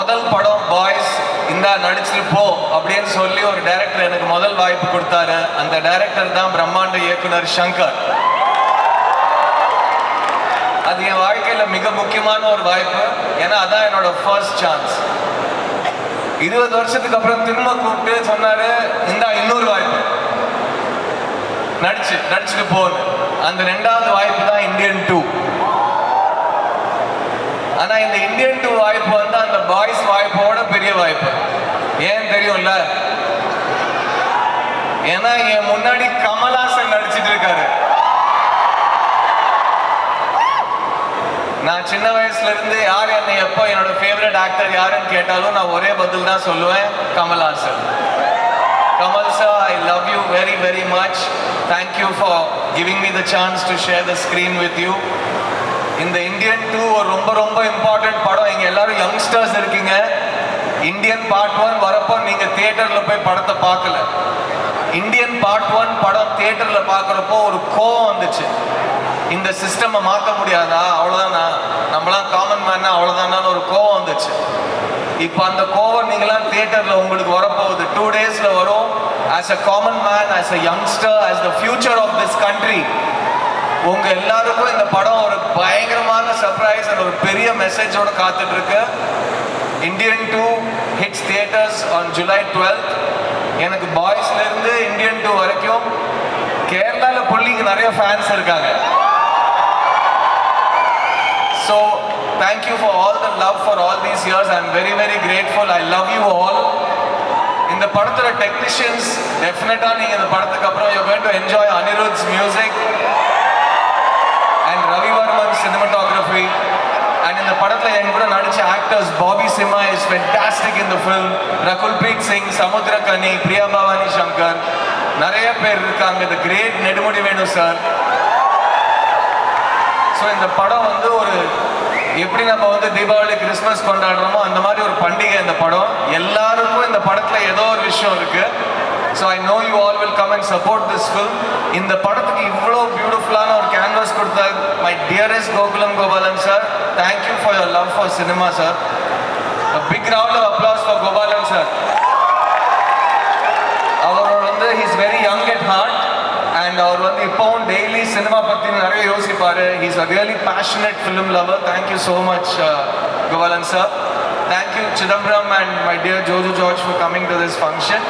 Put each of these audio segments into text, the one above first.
முதல் படம் பாய்ஸ் இந்த நடிச்சுட்டு போ அப்படின்னு சொல்லி ஒரு டைரக்டர் எனக்கு முதல் வாய்ப்பு கொடுத்தாரு. அந்த டைரக்டர் தான் பிரம்மாண்ட இயக்குனர் சங்கர். அது என் வாழ்க்கையில மிக முக்கியமான ஒரு வாய்ப்பு. ஏன்னா அதான் என்னோட ஃபர்ஸ்ட் சான்ஸ். 20 வருஷத்துக்கு அப்புறம் திரும்ப கூப்பிட்டு சொன்னாரு, இந்த இன்னொரு வாய்ப்பு நடிச்சுட்டு போன்னு. அந்த 2வது வாய்ப்பு தான் இந்தியன் 2. ஆனா இந்த இந்தியன் 2 வாய்ப்பு வந்து அந்த பாய்ஸ் வாய்ப்போட பெரிய வாய்ப்பு. ஏன் தெரியும்ல? ஏன்னா என் முன்னாடி கமல்ஹாசன் நடிச்சிட்டு இருக்காரு. நான் சின்ன வயசுல இருந்து யார் என்னை எப்போ என்னோட ஃபேவரட் ஆக்டர் யாருன்னு கேட்டாலும் நான் ஒரே பதில் தான் சொல்லுவேன், Kamal Haasan. Kamal sir, I love you very very much. Thank you for giving me the chance to share the screen with you. இந்த இந்தியன் 2 ஒரு ரொம்ப ரொம்ப இம்பார்ட்டன்ட் படம். இங்க எல்லாரும் யங்ஸ்டர்ஸ் இருக்கீங்க. இந்தியன் பார்ட் 1 வரப்போ நீங்க தியேட்டர்ல போய் படத்தை பார்க்கல. இந்தியன் பார்ட் 1 படம் தியேட்டர்ல பார்க்குறப்போ ஒரு கோவம் வந்துச்சு. இந்த சிஸ்டமை மாற்ற முடியாதா, அவ்வளோதானா, நம்மளாம் காமன் மேன்னா அவ்வளோதானான்னு ஒரு கோவம் வந்துச்சு. இப்போ அந்த கோவம் நீங்களாம் தியேட்டர்ல உங்களுக்கு வரப்போகுது. 2 daysல வரும். As a common man, as a youngster, as the future of this country, உங்க எல்லாருக்கும் இந்த படம் ஒரு பயங்கரமான சர்ப்ரைஸ் அண்ட் ஒரு பெரிய மெசேஜோட காத்துட்டு இருக்கு. Indian 2 hits theatres on July 12th. எனக்கு பாய்ஸ்ல இருந்து இந்தியன் 2 வரைக்கும் கேரளால புள்ளிக்கு நிறைய ஃபேன்ஸ் இருக்காங்க. So thank you for all the love for all these years. I'm very very grateful. I love you all. இந்த படத்தோட டெக்னீஷியன்ஸ் டெஃபினட்டா நீங்க இந்த படத்துக்கு அப்புறம் you're going to enjoy Anirudh's music and Ravi Varman's cinematography. And இந்த படத்துல என் கூட நடிச்ச actors Bobby Simha is fantastic in the film. Rakul Preet Singh, Samuthirakani, Priya Bhavani Shankar, நிறைய பேர் இருக்காங்க. the great Nedumudi Venu sir. So இந்த படம் வந்து ஒரு எப்படி நம்ம வந்து தீபாவளி கிறிஸ்மஸ் கொண்டாடுறோமோ அந்த மாதிரி ஒரு பண்டிகை இந்த படம். எல்லாருக்கும் இந்த படத்துல ஏதோ ஒரு விஷயம் இருக்கு. So I know you all will come and support this film. இந்த படத்துக்கு இவ்வளோ பியூட்டிஃபுல்லான ஒரு கேன்வாஸ் கொடுத்த my dearest Gokulam Gopalan sir, thank you for your love for cinema sir. Big round of applause for Gopalan sir. அவர் வந்து he's very young at heart and அவர் வந்து இப்போவும் டெய்லி சினிமா பற்றி நிறைய யோசிப்பார். He's a really passionate film lover. Thank you so much Gopalan sir. Thank you Chidambaram and my dear Joju George for coming to this function.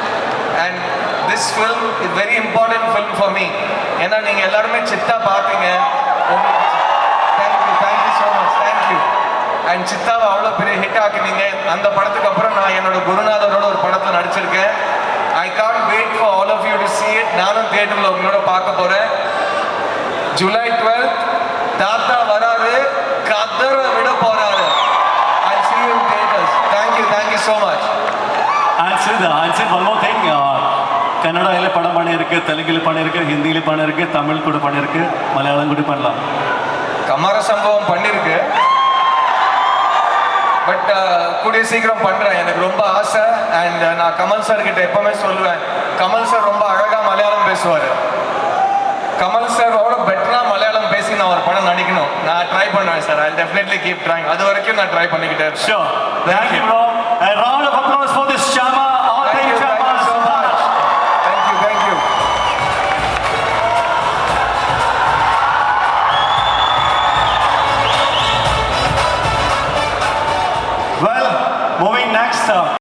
And this film is very important film for me. ஏன்னா நீங்கள் எல்லாருமே சித்தா பார்த்தீங்க. Thank you so much. Thank you. And சித்தாவை அவ்வளோ பெரிய hit ஆக்கினீங்க. அந்த படத்துக்கு அப்புறம் நான் என்னோட குருநாதரோட ஒரு படத்தில் நடிச்சிருக்கேன். I can't wait for all of you to see it. நானும் தியேட்டர்ல உங்களோட பார்க்க போறேன். July 12th தாத்தா வராரு, கதற விட போறாரு. I'll see you in theaters. Thank you so much. Answer one more thing. கன்னடால படம் பண்ணிருக்கு, தெலுங்குல பண்ணிருக்கு, ஹிந்தியில பண்ணிருக்கு, தமிழ் கூட பண்ணிருக்கு, மலையாளம் கூட பண்ணலாம். கமர சம்பவம் பண்ணிருக்கு. பட் கூடிய சீக்கிரம் பண்ணுறேன். எனக்கு ரொம்ப ஆசை. அண்ட் நான் கமல் சார் கிட்ட எப்பவுமே சொல்லுவேன், கமல் சார் ரொம்ப அழகாக மலையாளம் பேசுவார். கமல் சாரோட பெட்டராக மலையாளம் பேசி நான் ஒரு படம் நடிக்கணும். நான் ட்ரை பண்ணுவேன் sir. I definitely keep trying. அது வரைக்கும் நான் ட்ரை பண்ணிக்கிட்டே இருக்கேன். Sure. Thank you bro. A round of applause for this Shama. Thank you so much. Thank you. Well, moving next.